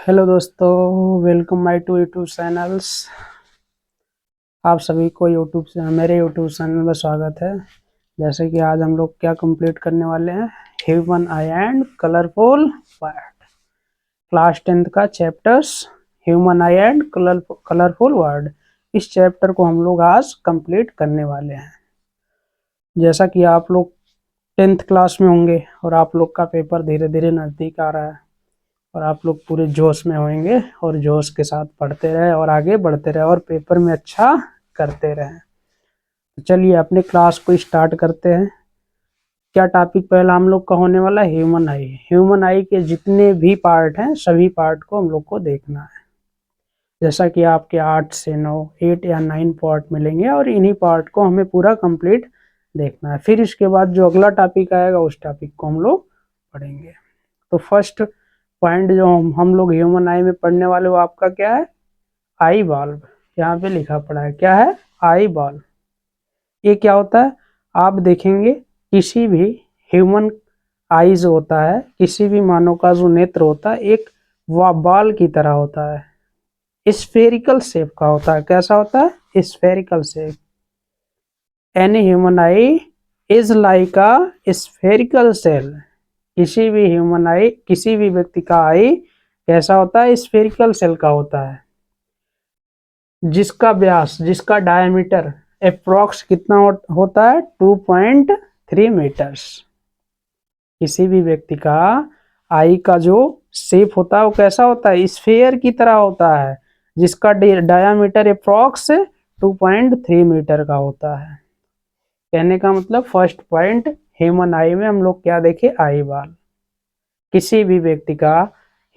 Hello दोस्तों, welcome my to YouTube channels. आप सभी को मेरे यूट्यूब चैनल में स्वागत है। जैसे कि आज हम लोग क्या कंप्लीट करने वाले हैं, human I and colourful word, class 10th का chapters human I and colourful word. इस चैप्टर को हम लोग आज कंप्लीट करने वाले हैं। जैसा कि आप लोग 10th क्लास में होंगे और आप लोग का पेपर धीरे धीरे नज़दीक आ रहा है और आप लोग पूरे जोश में होंगे और जोश के साथ पढ़ते रहे और आगे बढ़ते रहे और पेपर में अच्छा करते रहे। तो चलिए अपने क्लास को स्टार्ट करते हैं। क्या टॉपिक पहला हम लोग का होने वाला है, ह्यूमन आई। ह्यूमन आई के जितने भी पार्ट हैं सभी पार्ट को हम लोग को देखना है। जैसा कि आपके 8 से 9 8 या 9 पार्ट मिलेंगे और इन्हीं पार्ट को हमें पूरा कंप्लीट देखना है। फिर इसके बाद जो अगला टॉपिक आएगा उस टॉपिक को हम लोग पढ़ेंगे। तो फर्स्ट पॉइंट जो हम लोग ह्यूमन आई में पढ़ने वाले वो आपका क्या है, आई बल्ब। यहाँ पे लिखा पड़ा है, क्या है, आई बल्ब। ये क्या होता है, आप देखेंगे किसी भी ह्यूमन आई जो होता है, किसी भी मानव का जो नेत्र होता है एक बाल की तरह होता है, स्फेरिकल शेप का होता है। कैसा होता है, spherical shape. Any human I is like a spherical shell. किसी भी ह्यूमन आई, किसी भी व्यक्ति का आई कैसा होता है, स्फेरिकल सेल का होता है, जिसका व्यास, जिसका डायमीटर अप्रोक्स कितना होता है, 2.3 मीटर्स। किसी भी व्यक्ति का आई का जो शेप होता है वो कैसा होता है, स्फेयर की तरह होता है, जिसका डायमीटर अप्रोक्स 2.3 मीटर का होता है। कहने का मतलब फर्स्ट पॉइंट, ह्यूमन आई में हम लोग क्या देखे, आई बाल। किसी भी व्यक्ति का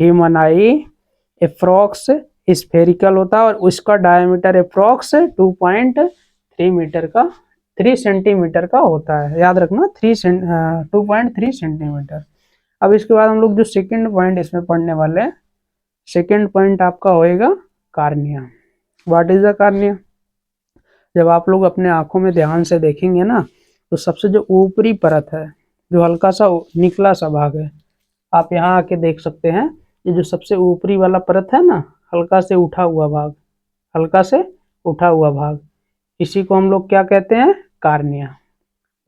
ह्यूमन आई अप्रोक्स स्फेरिकल होता है और उसका डायमीटर अप्रोक्स 2.3 मीटर का, 3 सेंटीमीटर का होता है। याद रखना 2.3 सेंटीमीटर। अब इसके बाद हम लोग जो सेकंड पॉइंट इसमें पढ़ने वाले हैं, सेकंड पॉइंट आपका होएगा cornea. What is the cornea. जब आप लोग अपने आंखों में ध्यान से देखेंगे ना, तो सबसे जो ऊपरी परत है, जो हल्का सा निकला सा भाग है, आप यहाँ आके देख सकते हैं, ये जो सबसे ऊपरी वाला परत है ना, हल्का से उठा हुआ भाग, हल्का से उठा हुआ भाग, इसी को हम लोग क्या कहते हैं, cornea.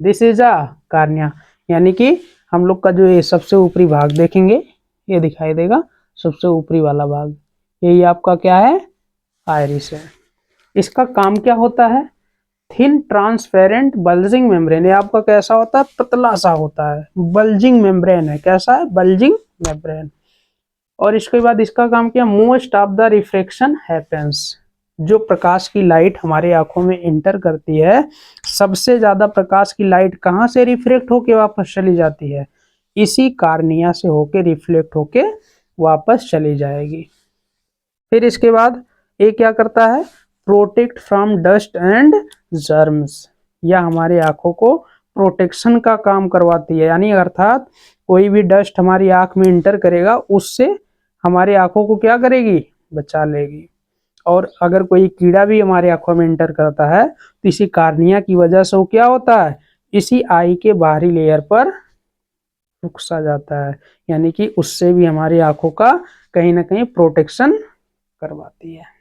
This is a cornea. यानी कि हम लोग का जो ये सबसे ऊपरी भाग देखेंगे, ये दिखाई देगा सबसे ऊपरी वाला भाग, यही आपका क्या है, आइरिस है। इसका काम क्या होता है, थिन ट्रांसपेरेंट बल्जिंग मेम्ब्रेन। ये आपका कैसा होता है, पतला सा होता है, बल्जिंग मेम्ब्रेन है। कैसा है, बल्जिंग मेम्ब्रेन। और इसके बाद इसका काम क्या, most of the reflection happens. जो प्रकाश की लाइट हमारे आंखों में इंटर करती है, सबसे ज्यादा प्रकाश की लाइट कहाँ से रिफ्लेक्ट होके वापस चली जाती है, इसी कार्निया से होके रिफ्लेक्ट होके वापस चली जाएगी। फिर इसके बाद ये क्या करता है, protect from dust and germs. या हमारे आंखों को प्रोटेक्शन का काम करवाती है, यानी अर्थात कोई भी डस्ट हमारी आंख में इंटर करेगा उससे हमारे आंखों को क्या करेगी, बचा लेगी। और अगर कोई कीड़ा भी हमारे आंखों में इंटर करता है तो इसी कार्निया की वजह से वो क्या होता है, इसी आई के बाहरी लेयर पर रुक सा जाता है, यानी कि उससे भी हमारी आंखों का कहीं ना कहीं प्रोटेक्शन करवाती है।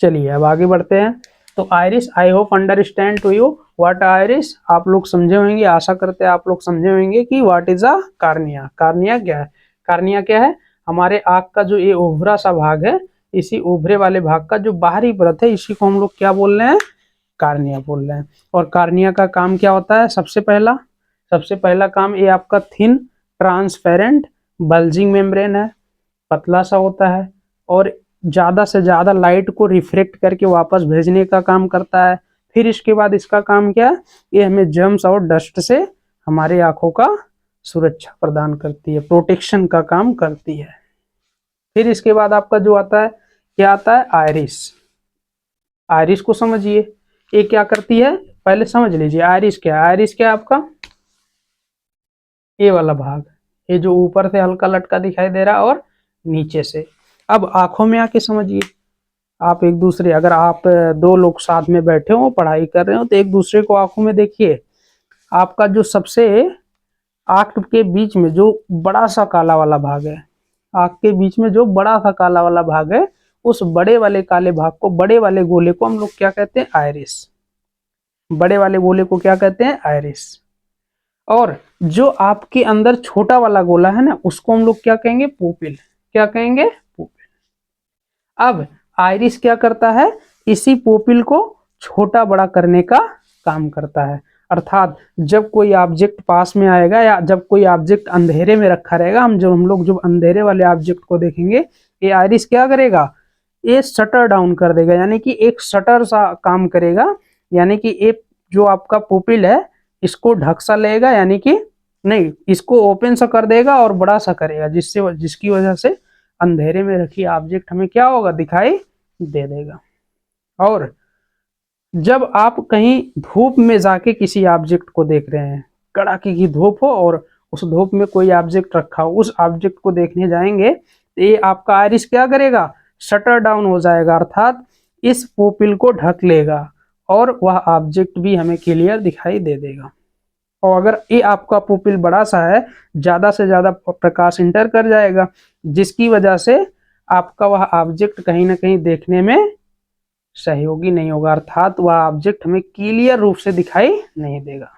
चलिए अब आगे बढ़ते हैं। तो iris, I hope understand to you what iris. आप लोग समझे होंगे, आशा करते हैं आप लोग समझे होंगे कि what is a cornea. Cornea क्या है, कार्निया क्या है, हमारे आंख का जो ये उभरा सा भाग है, इसी उभरे वाले भाग का जो बाहरी परत है, इसी को हम लोग क्या बोल रहे हैं, कार्निया बोल रहे हैं। और कार्निया का काम क्या होता है, सबसे पहला काम ये आपका थिन ट्रांसपेरेंट बल्जिंग मेम्ब्रेन है, पतला सा होता है और ज्यादा से ज्यादा लाइट को रिफ्लेक्ट करके वापस भेजने का काम करता है। फिर इसके बाद इसका काम क्या है, ये हमें जर्म्स और डस्ट से हमारे आंखों का सुरक्षा प्रदान करती है, प्रोटेक्शन का काम करती है। फिर इसके बाद आपका जो आता है, क्या आता है, आइरिस। आइरिस को समझिए, ये क्या करती है, पहले समझ लीजिए आइरिस क्या है। आइरिस क्या है आपका, ये वाला भाग, ये जो ऊपर से हल्का लटका दिखाई दे रहा है और नीचे से। अब आंखों में आके समझिए, आप एक दूसरे, अगर आप दो लोग साथ में बैठे हो पढ़ाई कर रहे हो तो एक दूसरे को आंखों में देखिए, आपका जो सबसे आंख के बीच में जो बड़ा सा काला वाला भाग है, आँख के बीच में जो बड़ा सा काला वाला भाग है, उस बड़े वाले काले भाग को, बड़े वाले गोले को हम लोग क्या कहते हैं? आइरिस। बड़े वाले गोले को क्या कहते हैं? आइरिस। और जो आपके अंदर छोटा वाला गोला है ना, उसको हम लोग क्या कहेंगे? पुपिल। क्या कहेंगे? पुपिल। अब आइरिस क्या करता है? इसी पुपिल को छोटा बड़ा करने का काम करता है। अर्थात जब कोई ऑब्जेक्ट पास में आएगा या जब कोई ऑब्जेक्ट अंधेरे में रखा रहेगा, हम लोग जब अंधेरे वाले ऑब्जेक्ट को देखेंगे, ये आइरिस क्या करेगा? ये शटर डाउन कर देगा, यानी कि एक शटर सा काम करेगा। यानी कि ये जो आपका पुपिल है, इसको ढक सा लेगा, यानी कि नहीं, इसको ओपन सा कर देगा और बड़ा सा करेगा, जिसकी वजह से अंधेरे में रखी ऑब्जेक्ट हमें क्या होगा? दिखाई दे देगा। और जब आप कहीं धूप में जाके किसी ऑब्जेक्ट को देख रहे हैं, कड़ाके की धूप हो और उस धूप में कोई ऑब्जेक्ट रखा हो, उस ऑब्जेक्ट को देखने जाएंगे तो ये आपका आइरिस क्या करेगा? शटर डाउन हो जाएगा, अर्थात इस पुपिल को ढक लेगा और वह ऑब्जेक्ट भी हमें क्लियर दिखाई दे देगा। और अगर ये आपका पुपिल बड़ा सा है, ज्यादा से ज्यादा प्रकाश इंटर कर जाएगा, जिसकी वजह से आपका वह ऑब्जेक्ट कहीं ना कहीं देखने में सहयोगी नहीं होगा, अर्थात वह ऑब्जेक्ट हमें क्लियर रूप से दिखाई नहीं देगा।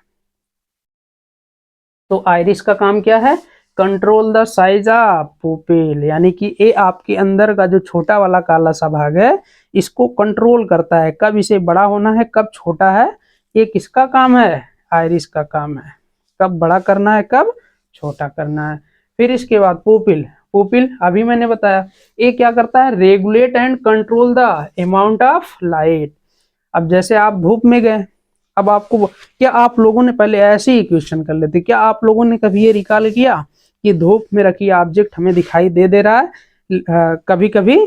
तो आइरिस का काम क्या है? Control the size of pupil, यानी कि ये आपके अंदर का जो छोटा वाला काला सा भाग है, इसको कंट्रोल करता है, कब इसे बड़ा होना है, कब छोटा है। ये किसका काम है? आइरिस का काम है, कब बड़ा करना है, कब छोटा करना है। फिर इसके बाद पुपिल। पुपिल अभी मैंने बताया, ये क्या करता है? Regulate and control the amount of light. अब जैसे आप धूप में गए, अब आपको, क्या आप लोगों ने, पहले ऐसे ही क्वेश्चन कर लेते, क्या आप लोगों ने कभी ये रिकॉल किया कि धूप में रखी ऑब्जेक्ट हमें दिखाई दे रहा है कभी कभी,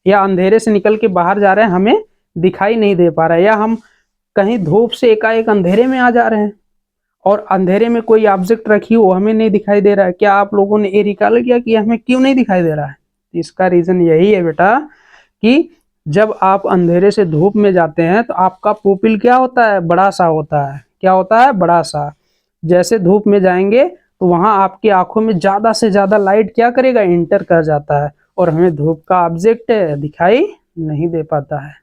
या अंधेरे से निकल के बाहर जा रहे हैं, हमें दिखाई नहीं दे पा रहा है, या हम कहीं धूप से एकाएक अंधेरे में आ जा रहे हैं और अंधेरे में कोई ऑब्जेक्ट रखी हो, हमें नहीं दिखाई दे रहा है। क्या आप लोगों ने ये रिकॉल किया कि हमें क्यों नहीं दिखाई दे रहा है? इसका रीजन यही है बेटा कि जब आप अंधेरे से धूप में जाते हैं तो आपका पुपिल क्या होता है? बड़ा सा होता है। क्या होता है? बड़ा सा। जैसे धूप में जाएंगे तो वहां आपकी आंखों में ज्यादा से ज्यादा लाइट क्या करेगा? इंटर कर जाता है और हमें धूप का ऑब्जेक्ट दिखाई नहीं दे पाता है।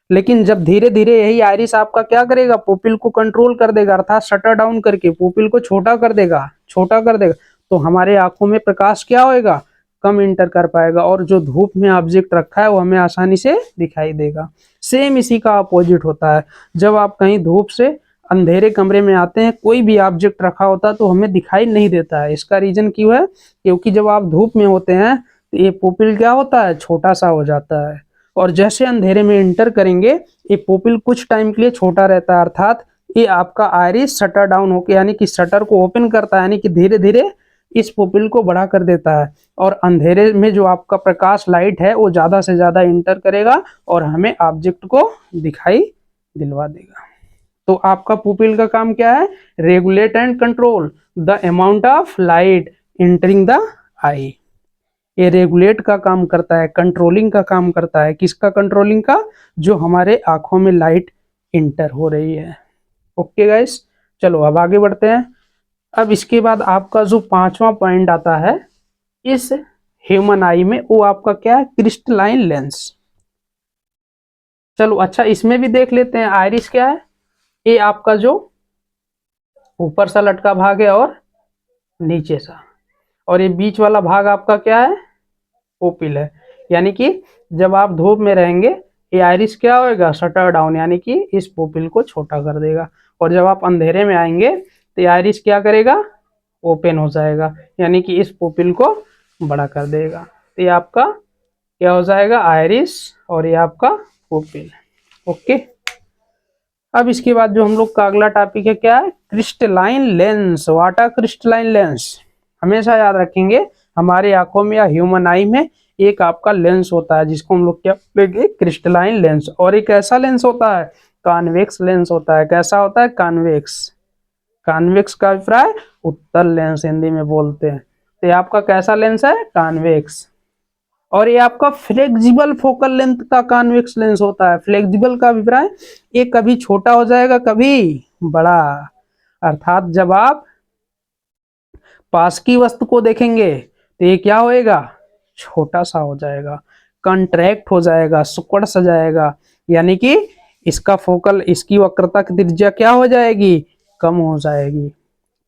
लेकिन जब धीरे धीरे यही आइरिस आपका क्या करेगा? पुपिल को कंट्रोल कर देगा, अर्थात शटर डाउन करके पुपिल को छोटा कर देगा, छोटा कर देगा, तो हमारे आंखों में प्रकाश क्या होएगा? कम इंटर कर पाएगा और जो धूप में ऑब्जेक्ट रखा है वो हमें आसानी से दिखाई देगा। सेम इसी का अपोजिट होता है, जब आप कहीं धूप से अंधेरे कमरे में आते हैं, कोई भी ऑब्जेक्ट रखा होता है तो हमें दिखाई नहीं देता है। इसका रीजन क्यों है? क्योंकि जब आप धूप में होते हैं तो ये पुपिल क्या होता है? छोटा सा हो जाता है, और जैसे अंधेरे में इंटर करेंगे ये पुपिल कुछ टाइम के लिए छोटा रहता है, अर्थात ये आपका आइरिस शटर डाउन होकर, यानी कि शटर को ओपन करता है, यानी कि धीरे धीरे इस पुपिल को बड़ा कर देता है और अंधेरे में जो आपका प्रकाश लाइट है वो ज्यादा से ज्यादा इंटर करेगा और हमें ऑब्जेक्ट को दिखाई दिलवा देगा। तो आपका पुपिल का काम क्या है? Regulate and control the amount of light entering the eye. ये रेगुलेट का काम करता है, कंट्रोलिंग का काम करता है। किसका कंट्रोलिंग का? जो हमारे आंखों में लाइट इंटर हो रही है। ओके गाइस, चलो अब आगे बढ़ते हैं। अब इसके बाद आपका जो पांचवा पॉइंट आता है इस ह्यूमन आई में, वो आपका क्या है? Crystalline lens. चलो अच्छा, इसमें भी देख लेते हैं। आइरिस क्या है? ये आपका जो ऊपर सा लटका भाग है और नीचे सा, और ये बीच वाला भाग आपका क्या है? पुपिल है। यानी कि जब आप धूप में रहेंगे ये आइरिस क्या होएगा? शटर डाउन, यानी कि इस पुपिल को छोटा कर देगा, और जब आप अंधेरे में आएंगे तो आइरिस क्या करेगा? ओपन हो जाएगा, यानी कि इस पुपिल को बड़ा कर देगा। तो ये आपका क्या हो जाएगा? आइरिस, और ये आपका पुपिल। ओके, अब इसके बाद जो हम लोग का अगला टॉपिक है क्या है? Crystalline lens. What are crystalline lens? हमेशा याद रखेंगे, हमारे आंखों में या ह्यूमन आई में एक आपका लेंस होता है जिसको हम लोग क्या बोलेंगे? Crystalline lens. और एक ऐसा लेंस होता है, कॉन्वेक्स लेंस होता है। कैसा होता है? कॉन्वेक्स। कॉन्वेक्स का अभिप्राय उत्तल लेंस हिंदी में बोलते हैं। तो ये आपका कैसा लेंस है? कॉन्वेक्स। और ये आपका फ्लेक्सिबल फोकल लेंथ का कॉन्वेक्स लेंस होता है। फ्लेक्सिबल का अभिप्राय ये कभी छोटा हो जाएगा, कभी बड़ा, अर्थात जब आप पास की वस्तु को देखेंगे तो ये क्या होएगा, छोटा सा हो जाएगा, कंट्रैक्ट हो जाएगा, सिकुड़ सा जाएगा, यानी कि इसका फोकल, इसकी वक्रता की त्रिज्या क्या हो जाएगी, कम हो जाएगी,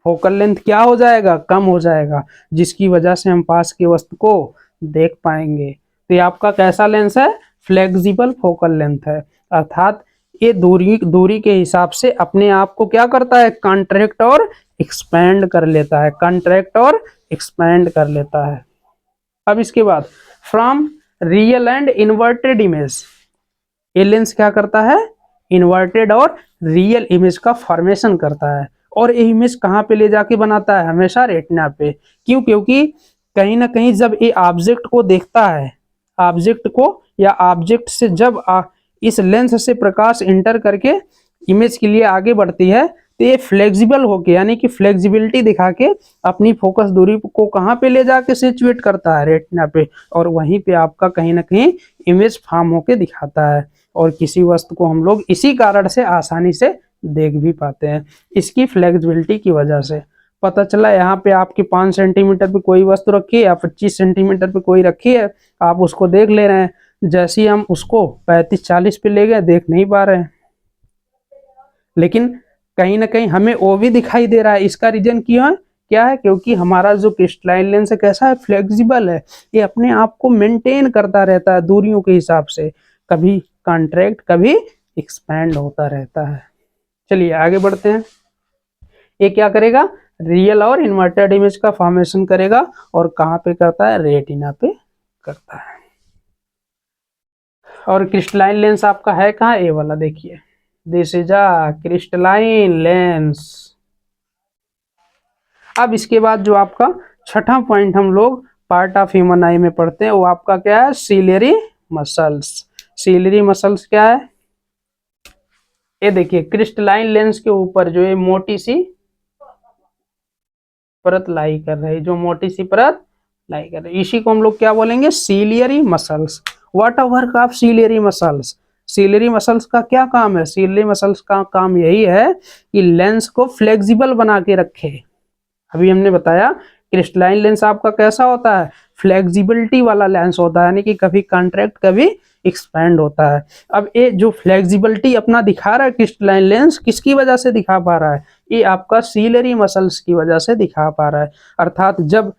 फोकल लेंथ क्या हो जाएगा, कम हो जाएगा, जिसकी वजह से हम पास की वस्तु को देख पाएंगे। तो ये आपका कैसा लेंस है, फ्लेक्सिबल फोकल लेंथ है, अर्थात ये दूरी दूरी के हिसाब से अपने आप को क्या करता है, कॉन्ट्रैक्ट और एक्सपैंड कर लेता है, कॉन्ट्रैक्ट और एक्सपैंड कर लेता है। अब इसके बाद from real and inverted image, ये लेंस क्या करता है, इन्वर्टेड और रियल इमेज का फॉर्मेशन करता है, और ये इमेज कहाँ पे ले जाके बनाता है, हमेशा रेटिना पे। क्यों, क्योंकि कहीं ना कहीं जब ये ऑब्जेक्ट को देखता है, ऑब्जेक्ट को या ऑब्जेक्ट से जब इस लेंस से प्रकाश इंटर करके इमेज के लिए आगे बढ़ती है, तो ये फ्लेक्सिबल होके, यानी कि फ्लेक्सिबिलिटी दिखा के अपनी फोकस दूरी को कहाँ पे ले जाके सिचुएट करता है, रेटिना पे, और वहीं पे आपका कहीं ना कहीं इमेज फॉर्म होके दिखाता है, और किसी वस्तु को हम लोग इसी कारण से आसानी से देख भी पाते हैं, इसकी फ्लेक्सिबिलिटी की वजह से। पता चला यहाँ पे आपके 5 सेंटीमीटर पे कोई वस्तु रखी है या 25 सेंटीमीटर पे कोई रखी है, आप उसको देख ले रहे हैं, जैसे ही हम उसको 35-40 पे ले गए देख नहीं पा रहे हैं, लेकिन कहीं ना कहीं हमें वो भी दिखाई दे रहा है। इसका रीजन क्यों है, क्या है, क्योंकि हमारा जो क्रिस्टलाइन लेंस है कैसा है, फ्लेक्सिबल है, ये अपने आप को मेंटेन करता रहता है दूरियों के हिसाब से, कभी कॉन्ट्रैक्ट कभी एक्सपैंड होता रहता है। चलिए आगे बढ़ते हैं। ये क्या करेगा, रियल और इन्वर्टेड इमेज का फॉर्मेशन करेगा, और कहाँ पे करता है, रेटिना पे करता है। और क्रिस्टलाइन लेंस आपका है कहाँ, ये वाला देखिए, this is a crystalline lens. अब इसके बाद जो आपका छठा पॉइंट हम लोग पार्ट ऑफ ह्यूमन आई में पढ़ते हैं, वो आपका क्या है, सीलियरी मसल्स। सीलियरी मसल्स क्या है, ये देखिए क्रिस्टलाइन लेंस के ऊपर जो ये मोटी सी परत लाई कर रही है, जो मोटी सी परत लाई कर रही है, इसी को हम लोग क्या बोलेंगे, ciliary muscles. What are work of ciliary muscles, ciliary muscles का क्या काम है, सीलियरी मसल्स का काम यही है कि लेंस को फ्लेक्सिबल बना के रखे। अभी हमने बताया क्रिस्टलाइन लेंस आपका कैसा होता है, फ्लेक्सिबिलिटी वाला लेंस होता है, यानी कि कभी कॉन्ट्रैक्ट कभी एक्सपैंड होता है। अब ये जो फ्लेक्सिबिलिटी अपना दिखा रहा है क्रिस्टलाइन लेंस, किसकी वजह से दिखा पा रहा है, ये आपका सीलियरी मसल्स की वजह से दिखा पा रहा है। अर्थात जब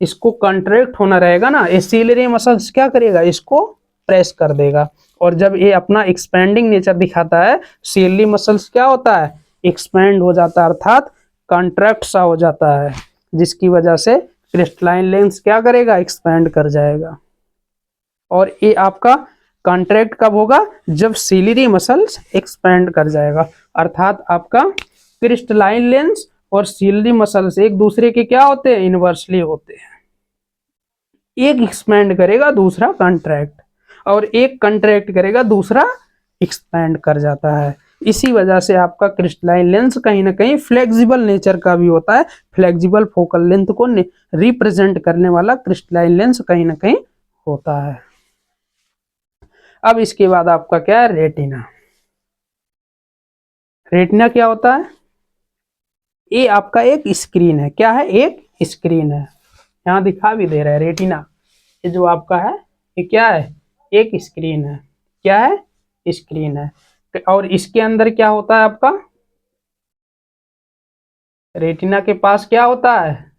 इसको कॉन्ट्रैक्ट होना रहेगा ना, ये सीलियरी मसल्स क्या करेगा, इसको प्रेस कर देगा, और जब ये अपना एक्सपैंडिंग नेचर दिखाता है, सीलियरी मसल्स क्या होता है, एक्सपैंड हो जाता है, अर्थात कॉन्ट्रैक्ट सा हो जाता है, जिसकी वजह से क्रिस्टलाइन लेंस क्या करेगा, एक्सपैंड कर जाएगा। और ये आपका कॉन्ट्रैक्ट कब होगा, जब सीलियरी मसल्स एक्सपैंड कर जाएगा, अर्थात आपका क्रिस्टलाइन लेंस और सीलियरी मसल्स एक दूसरे के क्या होते हैं, इनवर्सली होते हैं। एक एक्सपैंड करेगा दूसरा कॉन्ट्रैक्ट, और एक कॉन्ट्रैक्ट करेगा दूसरा एक्सपैंड कर जाता है। इसी वजह से आपका क्रिस्टलाइन लेंस कहीं ना कहीं फ्लेक्सिबल नेचर का भी होता है, फ्लेक्सिबल फोकल लेंथ को रिप्रेजेंट करने वाला क्रिस्टलाइन लेंस कहीं ना कहीं होता है। अब इसके बाद आपका क्या है, रेटिना। रेटिना क्या होता है, ये आपका एक स्क्रीन है, क्या है, एक स्क्रीन है, यहाँ दिखा भी दे रहा है रेटिना, ये जो आपका है ये क्या है, एक स्क्रीन है, क्या है, स्क्रीन है। और इसके अंदर क्या होता है, आपका रेटिना के पास क्या होता है,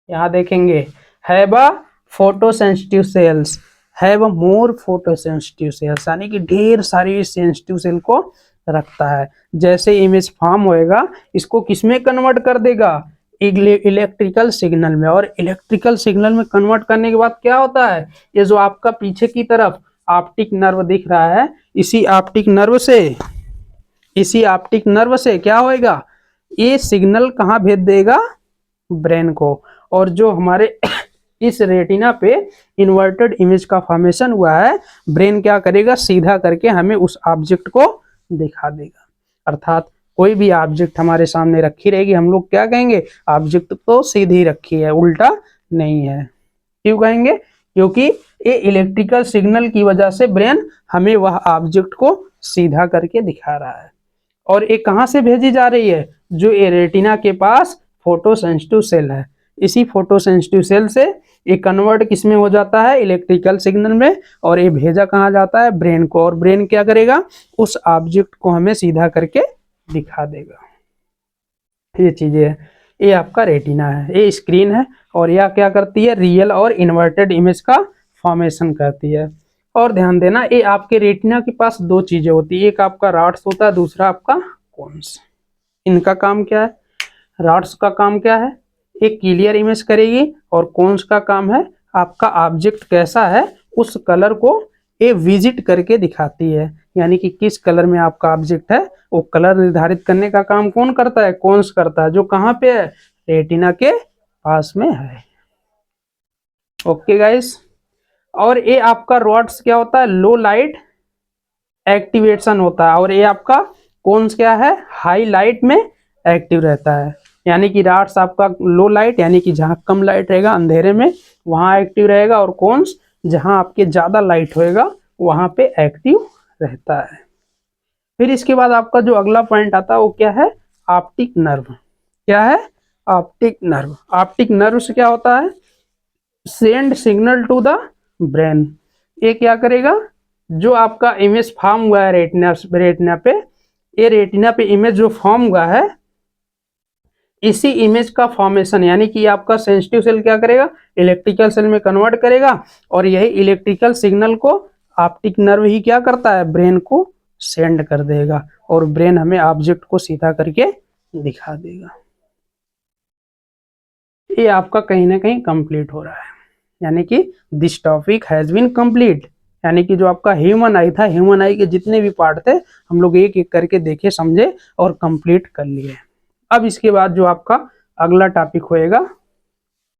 यहाँ देखेंगे, have a photo sensitive sales, have a more photo sensitive sales, यानी कि ढेर सारी सेंसिटिव सेल को रखता है। जैसे इमेज फॉर्म होएगा, इसको किसमें कन्वर्ट कर देगा, इलेक्ट्रिकल सिग्नल में, और इलेक्ट्रिकल सिग्नल में कन्वर्ट करने के बाद क्या होता है, ये जो आपका पीछे की तरफ ऑप्टिक नर्व दिख रहा है, इसी ऑप्टिक नर्व से क्या होएगा, ये सिग्नल कहाँ भेज देगा, ब्रेन को। और जो हमारे इस रेटिना पे इन्वर्टेड इमेज का फॉर्मेशन हुआ है, ब्रेन क्या करेगा, सीधा करके हमें उस ऑब्जेक्ट को दिखा देगा। अर्थात कोई भी ऑब्जेक्ट हमारे सामने रखी रहेगी, हम लोग क्या कहेंगे, ऑब्जेक्ट तो सीधी रखी है, उल्टा नहीं है। क्यों कहेंगे, क्योंकि ये इलेक्ट्रिकल सिग्नल की वजह से ब्रेन हमें वह ऑब्जेक्ट को सीधा करके दिखा रहा है। और ये कहाँ से भेजी जा रही है, जो ये रेटिना के पास फोटो सेंसिटिव सेल है, इसी फोटो सेंसिटिव सेल से ये कन्वर्ट किस में हो जाता है, इलेक्ट्रिकल सिग्नल में, और ये भेजा कहाँ जाता है, ब्रेन को, और ब्रेन क्या करेगा, उस ऑब्जेक्ट को हमें सीधा करके दिखा देगा। ये चीजें है, ये आपका रेटिना है, ये स्क्रीन है, और यह क्या करती है, रियल और इन्वर्टेड इमेज का फॉर्मेशन करती है। और ध्यान देना, ये आपके रेटिना के पास दो चीजें होती है, एक आपका रॉड्स होता है, दूसरा आपका कोन्स। इनका काम क्या है, रॉड्स का काम क्या है, एक क्लियर इमेज करेगी, और कोन्स का काम है आपका ऑब्जेक्ट कैसा है उस कलर को ये विजिट करके दिखाती है, यानी कि किस कलर में आपका ऑब्जेक्ट है वो कलर निर्धारित करने का काम कौन करता है, कोन्स करता है, जो कहाँ पे है, रेटिना के पास में है। ओके गाइस, और ये आपका रॉड्स क्या होता है, लो लाइट एक्टिवेशन होता है, और ये आपका कोन्स क्या है, हाई लाइट में एक्टिव रहता है। यानी कि रॉड्स आपका लो लाइट, यानी कि जहाँ कम लाइट रहेगा अंधेरे में वहाँ एक्टिव रहेगा, और कोन्स जहाँ आपके ज़्यादा लाइट होएगा वहाँ पे एक्टिव रहता है। फिर इसके बाद आपका जो अगला पॉइंट आता है वो क्या है, ऑप्टिक नर्व। क्या है, ऑप्टिक नर्व। ऑप्टिक नर्व से क्या होता है, send signal to the brain. ये क्या करेगा, जो आपका इमेज फॉर्म हुआ है रेटिना पे, ये रेटिना पे इमेज जो फॉर्म हुआ है, इसी इमेज का फॉर्मेशन, यानी कि आपका सेंसिटिव सेल क्या करेगा, इलेक्ट्रिकल सेल में कन्वर्ट करेगा, और यही इलेक्ट्रिकल सिग्नल को ऑप्टिक नर्व ही क्या करता है, ब्रेन को सेंड कर देगा, और ब्रेन हमें ऑब्जेक्ट को सीधा करके दिखा देगा। ये आपका कहीं ना कहीं कंप्लीट हो रहा है, यानी कि this topic has been complete, यानी कि जो आपका ह्यूमन आई था, ह्यूमन आई के जितने भी पार्ट थे हम लोग एक एक करके देखे, समझे और कंप्लीट कर लिए। अब इसके बाद जो आपका अगला टॉपिक होएगा